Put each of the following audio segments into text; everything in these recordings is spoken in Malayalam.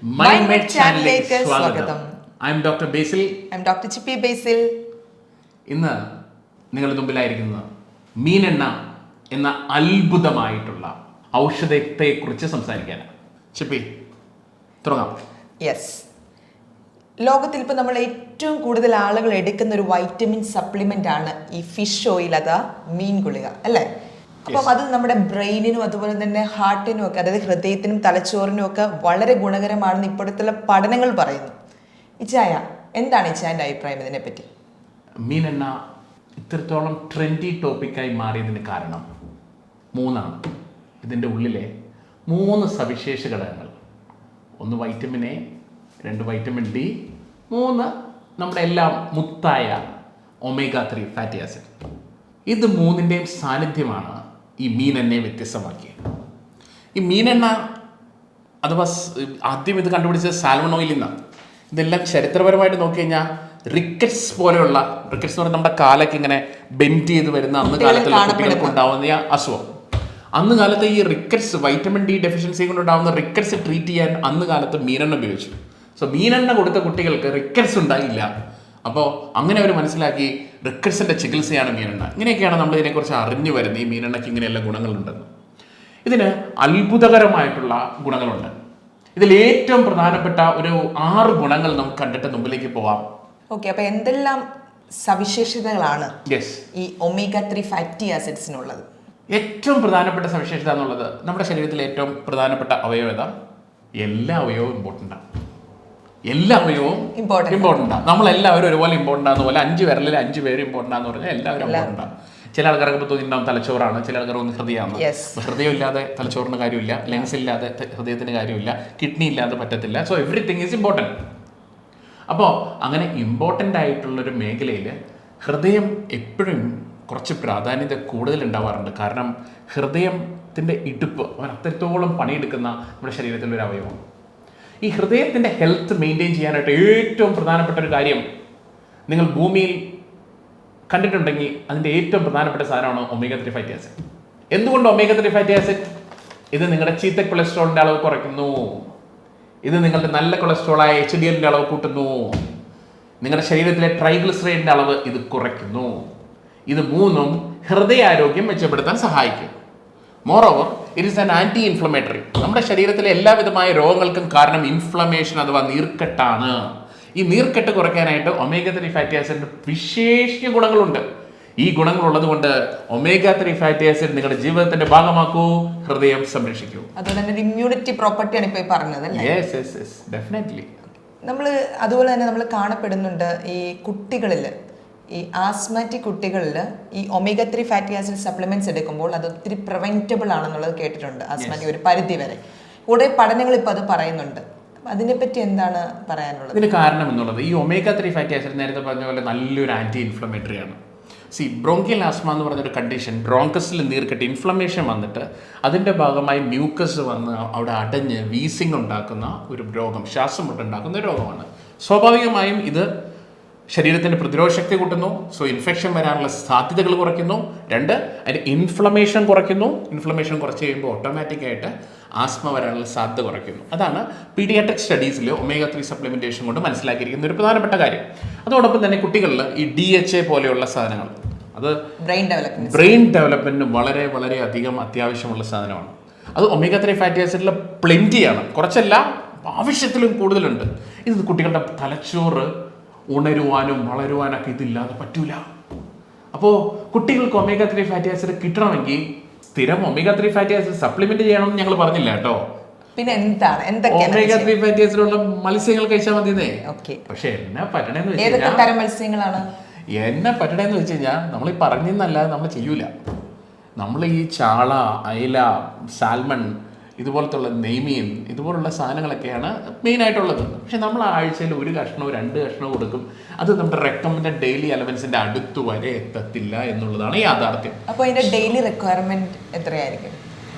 മൈൻഡ് ചാനലിലേക്ക് സ്വാഗതം. I am doctor Basil. I am doctor Chippy Basil. ഇന്ന് നിങ്ങളുടെ മുമ്പിലായിരിക്കുന്നത് മീനെണ്ണ എന്ന അത്ഭുതമായിട്ടുള്ള ഔഷധത്തെക്കുറിച്ച് സംസാരിക്കാനാണ്. ചിപ്പി, തുടങ്ങാം. യെസ്, ലോകത്തിൽ ഇപ്പോൾ നമ്മൾ ഏറ്റവും കൂടുതൽ ആളുകൾ എടുക്കുന്ന ഒരു വൈറ്റമിൻ സപ്ലിമെന്റ് ആണ് ഈ ഫിഷ് ഓയിൽ, അതാ മീൻ ഗുളിക അല്ലേ? അപ്പം അത് നമ്മുടെ ബ്രെയിനിനും അതുപോലെ തന്നെ ഹാർട്ടിനും ഒക്കെ, അതായത് ഹൃദയത്തിനും തലച്ചോറിനും ഒക്കെ വളരെ ഗുണകരമാണെന്ന് ഇപ്പോഴത്തെ പഠനങ്ങൾ പറയുന്നു. ഇച്ചായ, എന്താണ് ഇച്ചായൻ്റെ അഭിപ്രായം ഇതിനെപ്പറ്റി? മീനെണ്ണ ഇത്രത്തോളം ട്രെൻഡി ടോപ്പിക്കായി മാറിയതിന് കാരണം മൂന്നാണ്. ഇതിൻ്റെ ഉള്ളിലെ 3 സവിശേഷ ഘടകങ്ങൾ: 1 വൈറ്റമിൻ എ, 2 വൈറ്റമിൻ ഡി, 3 നമ്മുടെ എല്ലാം മുത്തായ ഒമേഗ 3 ഫാറ്റി ആസിഡ്. ഇത് 3ൻ്റെയും സാന്നിധ്യമാണ് ഈ മീനെണ്ണയെ വ്യത്യസ്തമാക്കിയത്. ഈ മീനെണ്ണ അഥവാ ആദ്യം ഇത് കണ്ടുപിടിച്ചത് സാൽമൺ ഓയിലിൽ നിന്നാണ്. ഇതെല്ലാം ചരിത്രപരമായിട്ട് നോക്കിക്കഴിഞ്ഞാൽ റിക്കറ്റ്സ് പോലെയുള്ള, റിക്കറ്റ്സ് എന്ന് പറഞ്ഞാൽ നമ്മുടെ കാലൊക്കെ ഇങ്ങനെ ബെൻഡ് ചെയ്ത് വരുന്ന അന്ന് കാലത്തുള്ള കുട്ടികൾക്ക് ഉണ്ടാവുന്ന അസുഖം. അന്ന് കാലത്ത് ഈ റിക്കറ്റ്സ്, വൈറ്റമിൻ ഡി ഡെഫിഷ്യൻസി കൊണ്ടുണ്ടാവുന്ന റിക്കറ്റ്സ് ട്രീറ്റ് ചെയ്യാൻ അന്ന് കാലത്ത് മീനെണ്ണ ഉപയോഗിച്ചു. സോ മീനെണ്ണ കൊടുത്ത കുട്ടികൾക്ക് റിക്കറ്റ്സ് ഉണ്ടായില്ല. അപ്പോൾ അങ്ങനെ അവർ മനസ്സിലാക്കി റിക്കറ്റ്സിൻ്റെ ചികിത്സയാണ് മീനെണ്ണ. ഇങ്ങനെയൊക്കെയാണ് നമ്മൾ ഇതിനെക്കുറിച്ച് അറിഞ്ഞു വരുന്നത്. ഈ മീനെണ്ണയ്ക്ക് ഇങ്ങനെയെല്ലാം ഗുണങ്ങളുണ്ടെന്ന്. ഇതിന് അത്ഭുതകരമായിട്ടുള്ള ഗുണങ്ങളുണ്ട്. ഇതിൽ ഏറ്റവും പ്രധാനപ്പെട്ട ഒരു 6 ഗുണങ്ങൾ നമുക്ക് കണ്ടിട്ട് മുമ്പിലേക്ക് പോവാം. ഓക്കെ, അപ്പോൾ എന്തെല്ലാം സവിശേഷതകളാണ് യെസ് ഈ ഒമേഗ 3 ഫാറ്റി ആസിഡ്സിനുള്ളത്? ഏറ്റവും പ്രധാനപ്പെട്ട സവിശേഷത എന്നുള്ളത്, നമ്മുടെ ശരീരത്തിലെ ഏറ്റവും പ്രധാനപ്പെട്ട അവയവത, എല്ലാ അവയവവും ഇമ്പോർട്ടൻ്റ് ആണ്. എല്ലാ അവയവവും ഇമ്പോർട്ടൻ്റ് ആണ്. നമ്മളെല്ലാവരും ഒരുപോലെ ഇമ്പോർട്ടൻ്റ് ആണെന്ന് പോലെ 5 വിരലിൽ 5 പേര് ഇമ്പോർട്ടൻ്റ് ആണെന്ന് പറഞ്ഞാൽ എല്ലാവരും ഇമ്പോർട്ടൻ്റ് ആണ്. ചില ആൾക്കാർക്ക് ഇപ്പോൾ തോന്നിയിട്ടുണ്ടാവും തലച്ചോറാണ്, ചില ആൾക്കാർക്ക് ഹൃദയമാണ്. ഹൃദയം ഇല്ലാതെ തലച്ചോറിന് കാര്യമില്ല, ലെൻസ് ഇല്ലാതെ ഹൃദയത്തിന് കാര്യമില്ല, കിഡ്നി ഇല്ലാതെ പറ്റത്തില്ല. So everything is important. അപ്പോൾ അങ്ങനെ ഇമ്പോർട്ടൻ്റ് ആയിട്ടുള്ളൊരു മേഖലയിൽ ഹൃദയം എപ്പോഴും കുറച്ച് പ്രാധാന്യത കൂടുതൽ ഉണ്ടാവാറുണ്ട്. കാരണം ഹൃദയത്തിൻ്റെ ഇടുപ്പ് അവൻ അത്രത്തോളം പണിയെടുക്കുന്ന നമ്മുടെ ശരീരത്തിലൊരു അവയവമാണ്. ഈ ഹൃദയത്തിൻ്റെ ഹെൽത്ത് മെയിൻറ്റെയിൻ ചെയ്യാനായിട്ട് ഏറ്റവും പ്രധാനപ്പെട്ട ഒരു കാര്യം നിങ്ങൾ ഭൂമിയിൽ കണ്ടിട്ടുണ്ടെങ്കിൽ അതിൻ്റെ ഏറ്റവും പ്രധാനപ്പെട്ട സാധനമാണ് ഒമേഗ 3 ഫാറ്റി ആസിഡ്. എന്തുകൊണ്ട് ഒമേഗ 3 ഫാറ്റി ആസിഡ്? ഇത് നിങ്ങളുടെ ചീത്ത കൊളസ്ട്രോളിൻ്റെ അളവ് കുറയ്ക്കുന്നു. ഇത് നിങ്ങളുടെ നല്ല കൊളസ്ട്രോളായ HDLൻ്റെ അളവ് കൂട്ടുന്നു. നിങ്ങളുടെ ശരീരത്തിലെ ട്രൈഗ്ലിസറൈഡിൻ്റെ അളവ് ഇത് കുറയ്ക്കുന്നു. ഇത് 3ഉം ഹൃദയാരോഗ്യം മെച്ചപ്പെടുത്താൻ സഹായിക്കും. Moreover it is an anti inflammatory. നമ്മുടെ ശരീരത്തിലെ എല്ലാവിധമായ രോഗങ്ങൾക്കും കാരണം ഇൻഫ്ലമേഷൻ അഥവാ നീർക്കെട്ടാണ്. ഈ നീർക്കെട്ട് കുറയ്ക്കാനായിട്ട് ഒമേഗ 3 ഫാറ്റി ആസിഡിന് വിശേഷ ഗുണങ്ങളുണ്ട്. ഈ ഗുണങ്ങളുള്ളത് കൊണ്ട് ഒമേഗ 3 ഫാറ്റി ആസിഡ് നിങ്ങളുടെ ജീവിതത്തിന്റെ ഭാഗമാക്കൂ, ഹൃദയം സംരക്ഷിക്കൂ. അതുകൊണ്ട് ഇമ്മ്യൂണിറ്റി പ്രോപ്പർട്ടിയാണ് ഇപ്പോൾ പറഞ്ഞത് അല്ലേ? Yes yes yes, definitely. അതുപോലെ തന്നെ നമ്മൾ കാണപ്പെടുന്നുണ്ട് ഈ കുട്ടികളിൽ, ഈ ആസ്മാറ്റിക് കുട്ടികളിൽ ഈ ഒമേഗ 3 ഫാറ്റി ആസിഡ് സപ്ലിമെന്റ്സ് എടുക്കുമ്പോൾ അത് ഒത്തിരി പ്രിവെന്റബിൾ ആണെന്നുള്ളത് കേട്ടിട്ടുണ്ട്. ആസ്മാറ്റിക് ഒരു പരിധി വരെ കൂടെ പഠനങ്ങൾ ഇപ്പോൾ അത് പറയുന്നുണ്ട്. അതിനെപ്പറ്റി എന്താണ് പറയാനുള്ളത്? ഇതിന് കാരണം എന്നുള്ളത്, ഈ ഒമേഗ 3 ഫാറ്റി ആസിഡ് നേരത്തെ പറഞ്ഞ പോലെ നല്ലൊരു ആൻറ്റി ഇൻഫ്ലമേറ്ററി ആണ്. ബ്രോങ്കിയൽ ആസ്മ എന്ന് പറഞ്ഞൊരു കണ്ടീഷൻ, ബ്രോങ്കസിൽ നീർക്കെട്ട് ഇൻഫ്ലമേഷൻ വന്നിട്ട് അതിൻ്റെ ഭാഗമായി മ്യൂക്കസ് വന്ന് അവിടെ അടഞ്ഞ് വീസിങ് ഉണ്ടാക്കുന്ന ഒരു രോഗം, ശ്വാസം മുട്ടുണ്ടാക്കുന്ന ഒരു രോഗമാണ്. സ്വാഭാവികമായും ഇത് ശരീരത്തിൻ്റെ പ്രതിരോധ ശക്തി കൂട്ടുന്നു. സോ ഇൻഫെക്ഷൻ വരാനുള്ള സാധ്യതകൾ കുറയ്ക്കുന്നു. 2, അതിൻ്റെ ഇൻഫ്ലമേഷൻ കുറയ്ക്കുന്നു. ഇൻഫ്ലമേഷൻ കുറച്ച് കഴിയുമ്പോൾ ഓട്ടോമാറ്റിക്കായിട്ട് ആസ്മ വരാനുള്ള സാധ്യത കുറയ്ക്കുന്നു. അതാണ് പീഡിയാട്രിക് സ്റ്റഡീസിൽ ഒമേഗ 3 സപ്ലിമെൻറ്റേഷൻ കൊണ്ട് മനസ്സിലാക്കിയിരിക്കുന്ന ഒരു പ്രധാനപ്പെട്ട കാര്യം. അതോടൊപ്പം തന്നെ കുട്ടികളിൽ ഈ DHA പോലെയുള്ള സാധനങ്ങൾ, അത് ബ്രെയിൻ ഡെവലപ്മെൻറ്റിന് വളരെ വളരെ അധികം അത്യാവശ്യമുള്ള സാധനമാണ്. അത് ഒമേഗ 3 ഫാറ്റി ആസിഡിൽ പ്ലെൻറ്റിയാണ്, കുറച്ചല്ല ആവശ്യത്തിലും കൂടുതലുണ്ട്. ഇത് കുട്ടികളുടെ തലച്ചോറ് ഉണരുവാനും വളരുവാനൊക്കെ ഇതില്ലാതെ പറ്റൂല. അപ്പോൾ കുട്ടികൾക്ക് ഒമേഗ 3 ഫാറ്റി ആസിഡ് കിട്ടണമെങ്കിൽ സ്ഥിരം ഒമേഗ 3 ഫാറ്റി ആസിഡ് സപ്ലിമെന്റ് ചെയ്യണമെന്ന് ഞങ്ങൾ പറഞ്ഞില്ല കേട്ടോ. പിന്നെ എന്താണ് ഒമേഗ 3 ഫാറ്റി ആസിഡ് ഉള്ള മത്സ്യങ്ങൾ കഴിച്ചാൽ മതിയെന്നേ. പക്ഷെ എന്നെ പറ്റണേന്ന് വെച്ച് കഴിഞ്ഞാൽ നമ്മൾ ഈ പറഞ്ഞെന്നല്ലാതെ നമ്മൾ ചെയ്യൂല. നമ്മൾ ഈ ചാള, അയല, സാൽമൺ, ഇതുപോലത്തുള്ള നെയ്മീൻ, ഇതുപോലുള്ള സാധനങ്ങളൊക്കെയാണ് മെയിനായിട്ടുള്ളത്. പക്ഷെ നമ്മൾ ആഴ്ചയിൽ 1 കഷ്ണമോ 2 കഷ്ണമോ കൊടുക്കും. അത് നമ്മുടെ റെക്കമെൻഡ് ഡെയിലി അലവൻസിന്റെ അടുത്ത് വരെ എത്തത്തില്ല എന്നുള്ളതാണ് യാഥാർത്ഥ്യം. അപ്പോൾ ഇതിന്റെ ഡെയിലി റിക്വയർമെന്റ് എത്രയായിരിക്കും?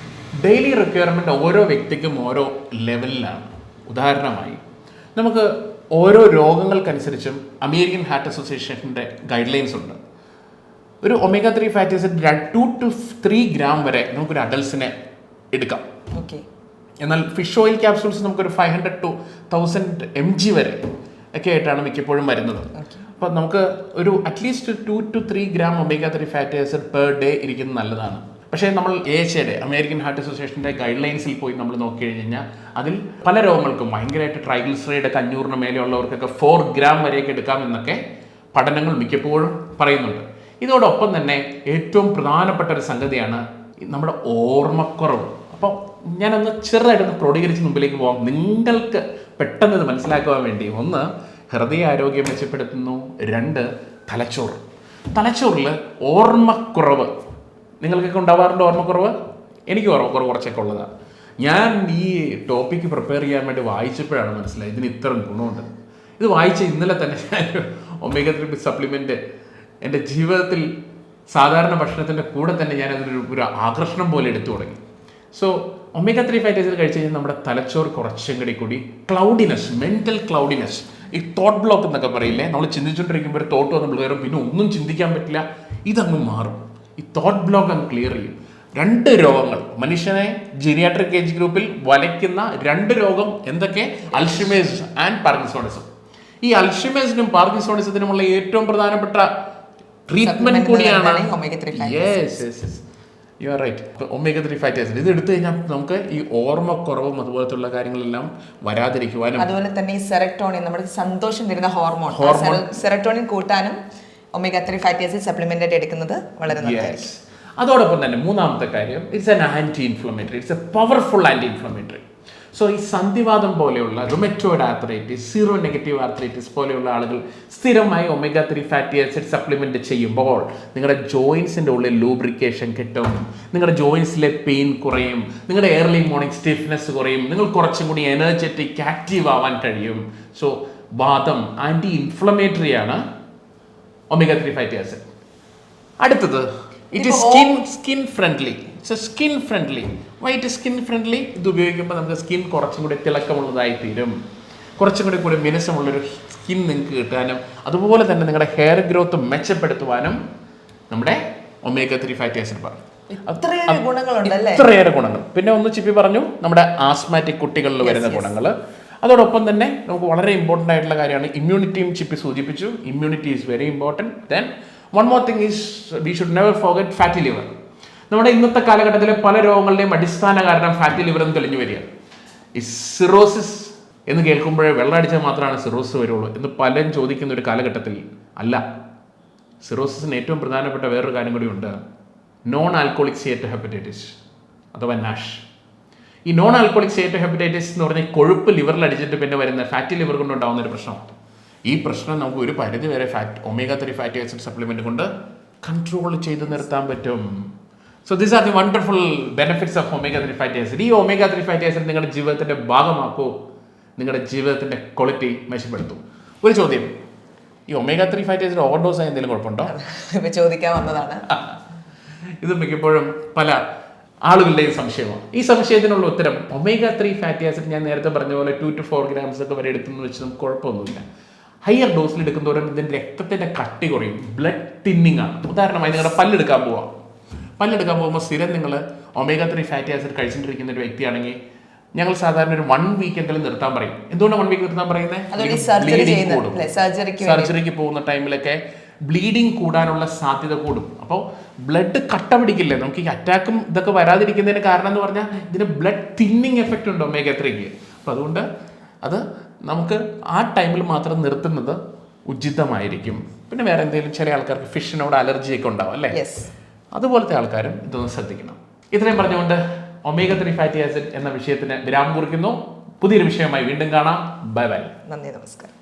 ഡെയിലി റിക്വയർമെന്റ് ഓരോ വ്യക്തിക്കും ഓരോ ലെവലിലാണ്. ഉദാഹരണമായി നമുക്ക് ഓരോ രോഗങ്ങൾക്കനുസരിച്ചും അമേരിക്കൻ ഹാർട്ട് അസോസിയേഷൻ്റെ ഗൈഡ് ലൈൻസ് ഉണ്ട്. ഒരു omega 3 fatty acid 2 to 3 gram വരെ നമുക്കൊരു അഡൽസിനെ എടുക്കാം. എന്നാൽ ഫിഷ് ഓയിൽ ക്യാപ്സൂൾസ് നമുക്കൊരു 500 to 1000 mg വരെ ഒക്കെ ആയിട്ടാണ് മിക്കപ്പോഴും വരുന്നത്. അപ്പോൾ നമുക്ക് ഒരു at least 2 to 3 gram omega-3 fatty acid per day ഇരിക്കുന്നത് നല്ലതാണ്. പക്ഷേ നമ്മൾ AHAയുടെ അമേരിക്കൻ ഹാർട്ട് അസോസിയേഷൻ്റെ ഗൈഡ് ലൈൻസിൽ പോയി നമ്മൾ നോക്കി കഴിഞ്ഞാൽ അതിൽ പല രോഗങ്ങൾക്കും ഭയങ്കരമായിട്ട് ട്രൈഗ്ലിസറൈഡ് 500 മേലെയുള്ളവർക്കൊക്കെ 4 gram വരെയൊക്കെ എടുക്കാമെന്നൊക്കെ പഠനങ്ങൾ മിക്കപ്പോഴും പറയുന്നുണ്ട്. ഇതോടൊപ്പം തന്നെ ഏറ്റവും പ്രധാനപ്പെട്ട ഒരു സംഗതിയാണ് നമ്മുടെ ഓർമ്മക്കുറവ്. അപ്പോൾ ഞാനൊന്ന് ചെറുതായിട്ടൊന്ന് ക്രോഡീകരിച്ച് മുമ്പിലേക്ക് പോകാം, നിങ്ങൾക്ക് പെട്ടെന്ന് ഇത് മനസ്സിലാക്കുവാൻ വേണ്ടി. 1, ഹൃദയാരോഗ്യം മെച്ചപ്പെടുത്തുന്നു. 2, തലച്ചോറിൽ ഓർമ്മക്കുറവ്. നിങ്ങൾക്കൊക്കെ ഉണ്ടാവാറുണ്ട് ഓർമ്മക്കുറവ്? എനിക്ക് ഓർമ്മക്കുറവ് കുറച്ചൊക്കെ ഉള്ളതാണ്. ഞാൻ ഈ ടോപ്പിക്ക് പ്രിപ്പയർ ചെയ്യാൻ വേണ്ടി വായിച്ചപ്പോഴാണ് മനസ്സിലായത് ഇതിന് ഇത്രയും ഗുണമുണ്ട്. ഇത് വായിച്ച ഇന്നലെ തന്നെ ഞാൻ omega-3 സപ്ലിമെൻറ്റ് എൻ്റെ ജീവിതത്തിൽ സാധാരണ ഭക്ഷണത്തിൻ്റെ കൂടെ തന്നെ ഞാൻ ഒരു ആകർഷണം പോലെ എടുത്തു തുടങ്ങി. സോ omega-3 ഫാറ്റി ആസിഡ് കഴിച്ച് കഴിഞ്ഞാൽ നമ്മുടെ തലച്ചോറ് കുറച്ചും കൂടി ക്ലൗഡിനെസ്, മെൻ്റൽ ക്ലൗഡിനെസ്, ഈ തോട്ട് ബ്ലോക്ക് എന്നൊക്കെ പറയില്ലേ, നമ്മൾ ചിന്തിച്ചുകൊണ്ടിരിക്കുമ്പോൾ ഒരു തോട്ട് വന്ന് കയറും, പിന്നെ ഒന്നും ചിന്തിക്കാൻ പറ്റില്ല, ഇതങ്ങ് മാറും. ഈ തോട്ട് ബ്ലോക്ക് അങ്ങ് ക്ലിയർ ചെയ്യും. 2 രോഗങ്ങൾ മനുഷ്യനെ ജീരിയാട്രിക് ഏജ് ഗ്രൂപ്പിൽ വലയ്ക്കുന്ന 2 രോഗം എന്തൊക്കെ? Alzheimer's and Parkinsonism. ഈ അൽഷിമേഴ്സിനും പാർക്കിൻസോണിസത്തിനുമുള്ള ഏറ്റവും പ്രധാനപ്പെട്ട ട്രീറ്റ്മെന്റ് കൂടിയാണ് you are right, omega-3 fatty acid. ഇത് എടുത്തു കഴിഞ്ഞാൽ നമുക്ക് ഈ ഓർമ്മക്കുറവും അതുപോലത്തുള്ള കാര്യങ്ങളെല്ലാം വരാതിരിക്കുവാനും, അതുപോലെ തന്നെ ഈ സെറട്ടോണിൻ, നമ്മുടെ സന്തോഷം തരുന്ന ഹോർമോൺ സെറട്ടോണിൻ കൂട്ടാനും omega-3 ഫാറ്റി ആസിഡ് സപ്ലിമെന്റ് ആയിട്ട് എടുക്കുന്നത് വളരെ നല്ലതായിരിക്കും. അതോടൊപ്പം തന്നെ 3ാമത്തെ കാര്യം, it's an anti inflammatory, it's a powerful anti inflammatory. So ഈ സന്ധിവാദം പോലെയുള്ള rheumatoid arthritis, seronegative arthritis പോലെയുള്ള ആളുകൾ സ്ഥിരമായി omega-3 ഫാറ്റി ആസിഡ് സപ്ലിമെന്റ് ചെയ്യുമ്പോൾ നിങ്ങളുടെ ജോയിൻസിൻ്റെ ഉള്ളിൽ ലൂബ്രിക്കേഷൻ കിട്ടും, നിങ്ങളുടെ ജോയിൻസിലെ പെയിൻ കുറയും, നിങ്ങളുടെ ഏർലി മോർണിംഗ് സ്റ്റിഫ്നെസ് കുറയും, നിങ്ങൾ കുറച്ചും കൂടി എനർജറ്റിക് ആക്റ്റീവ് ആവാൻ കഴിയും. സോ വാദം ആന്റി ഇൻഫ്ലമേറ്ററി ആണ് omega-3 ഫാറ്റി ആസിഡ്. അടുത്തത് it is skin friendly. Skin friendly. Why it skin friendly? ഇത് ഉപയോഗിക്കുമ്പോൾ നമുക്ക് സ്കിൻ കുറച്ചും കൂടി തിളക്കമുള്ളതായി തീരും, കുറച്ചും കൂടി മിനുസമുള്ളൊരു സ്കിൻ നിങ്ങൾക്ക് കിട്ടാനും അതുപോലെ തന്നെ നിങ്ങളുടെ ഹെയർ ഗ്രോത്ത് മെച്ചപ്പെടുത്തുവാനും നമ്മുടെ omega-3 ഫാറ്റി ആസിഡ് പറഞ്ഞു. ഇത്രയേറെ ഗുണങ്ങൾ. പിന്നെ ഒന്ന് ചിപ്പി പറഞ്ഞു നമ്മുടെ ആസ്മാറ്റിക് കുട്ടികളിൽ വരുന്ന ഗുണങ്ങൾ. അതോടൊപ്പം തന്നെ നമുക്ക് വളരെ ഇമ്പോർട്ടൻ്റ് ആയിട്ടുള്ള കാര്യമാണ് ഇമ്മ്യൂണിറ്റിയും ചിപ്പി സൂചിപ്പിച്ചു. Immunity is very important. Then one more thing is we should never forget fatty liver. നമ്മുടെ ഇന്നത്തെ കാലഘട്ടത്തിലെ പല രോഗങ്ങളുടെയും അടിസ്ഥാന കാരണം ഫാറ്റി ലിവർ എന്ന് തെളിഞ്ഞു വരികയാണ്. ഈ സിറോസിസ് എന്ന് കേൾക്കുമ്പോഴേ വെള്ളം അടിച്ചാൽ മാത്രമാണ് സിറോസിസ് വരുള്ളൂ എന്ന് പലരും ചോദിക്കുന്ന ഒരു കാലഘട്ടത്തിൽ അല്ല. സിറോസിസിന് ഏറ്റവും പ്രധാനപ്പെട്ട വേറൊരു കാര്യം കൂടി ഉണ്ട്, നോൺ ആൽക്കോളിക് സ്റ്റേറ്റോഹെപ്പറ്റൈറ്റിസ് അഥവാ നാഷ്. ഈ നോൺ ആൽക്കോളിക് സ്റ്റേറ്റോഹെപ്പറ്റൈറ്റിസ് എന്ന് പറഞ്ഞാൽ കൊഴുപ്പ് ലിവറിൽ അടിച്ചിട്ട് പിന്നെ വരുന്ന ഫാറ്റി ലിവർ കൊണ്ടുണ്ടാകുന്ന ഒരു പ്രശ്നമാണ്. ഈ പ്രശ്നം നമുക്ക് ഒരു പരിധി വരെ omega-3 ഫാറ്റി ആസിഡ് സപ്ലിമെന്റ് കൊണ്ട് കൺട്രോൾ ചെയ്ത് നിർത്താൻ പറ്റും. So these are the wonderful benefits of omega-3 fatty acid. ഈ omega-3 ഫാറ്റി ആസിഡ് നിങ്ങളുടെ ജീവിതത്തിന്റെ ഭാഗമാക്കൂ, നിങ്ങളുടെ ജീവിതത്തിന്റെ ക്വാളിറ്റി മെച്ചപ്പെടുത്തും. ഒരു ചോദ്യം, ഈ omega-3 ഫാറ്റി ആസിഡ് ഓവർഡോസ് ആയി എന്തെങ്കിലും കുഴപ്പമുണ്ടോ? ചോദിക്കാൻ വന്നതാണ്. ഇത് മിക്കപ്പോഴും പല ആളുകളുടെയും സംശയമാണ്. ഈ സംശയത്തിനുള്ള ഉത്തരം, omega-3 ഫാറ്റി ആസിഡ് ഞാൻ നേരത്തെ പറഞ്ഞ പോലെ 2 to 4 grams ഒക്കെ വരെ എടുത്തെന്ന് വെച്ച് നമുക്ക് കുഴപ്പമൊന്നുമില്ല. ഹയർ ഡോസിൽ എടുക്കുന്നതോറും ഇതിൻ്റെ രക്തത്തിൻ്റെ കട്ടി കുറയും, ബ്ലഡ് തിന്നിങ് ആണ്. ഉദാഹരണമായി നിങ്ങളുടെ പല്ലെടുക്കാൻ പോകുമ്പോൾ സ്ഥിരം നിങ്ങൾ omega-3 ഫാറ്റി ആസിഡ് കഴിച്ചിട്ടിരിക്കുന്ന ഒരു വ്യക്തിയാണെങ്കിൽ ഞങ്ങൾ സാധാരണ ഒരു 1 week എങ്കിലും നിർത്താൻ പറയും. എന്തുകൊണ്ടാണ് 1 week നിർത്താൻ പറയുന്നത്? സർജറിക്ക് പോകുന്ന ടൈമിലൊക്കെ ബ്ലീഡിങ് കൂടാനുള്ള സാധ്യത കൂടും. അപ്പോൾ ബ്ലഡ് കട്ട പിടിക്കില്ലേ, നമുക്ക് ഈ അറ്റാക്കും ഇതൊക്കെ വരാതിരിക്കുന്നതിന് കാരണം എന്ന് പറഞ്ഞാൽ ഇതിന് ബ്ലഡ് തിന്നിങ് എഫക്റ്റ് ഉണ്ട് omega-3ക്ക്. അപ്പോൾ അതുകൊണ്ട് അത് നമുക്ക് ആ ടൈമിൽ മാത്രം നിർത്തുന്നത് ഉചിതമായിരിക്കും. പിന്നെ വേറെ എന്തെങ്കിലും ചില ആൾക്കാർക്ക് ഫിഷിനോട് അലർജിയൊക്കെ ഉണ്ടാവും അല്ലേ, അതുപോലത്തെ ആൾക്കാരും ഇതൊന്ന് ശ്രദ്ധിക്കണം. ഇത്രയും പറഞ്ഞുകൊണ്ട് omega-3 ഫാറ്റി ആസിഡ് എന്ന വിഷയത്തിന് വിരാമം കുറിക്കുന്നു. പുതിയൊരു വിഷയമായി വീണ്ടും കാണാം. Bye bye. നന്ദി, നമസ്കാരം.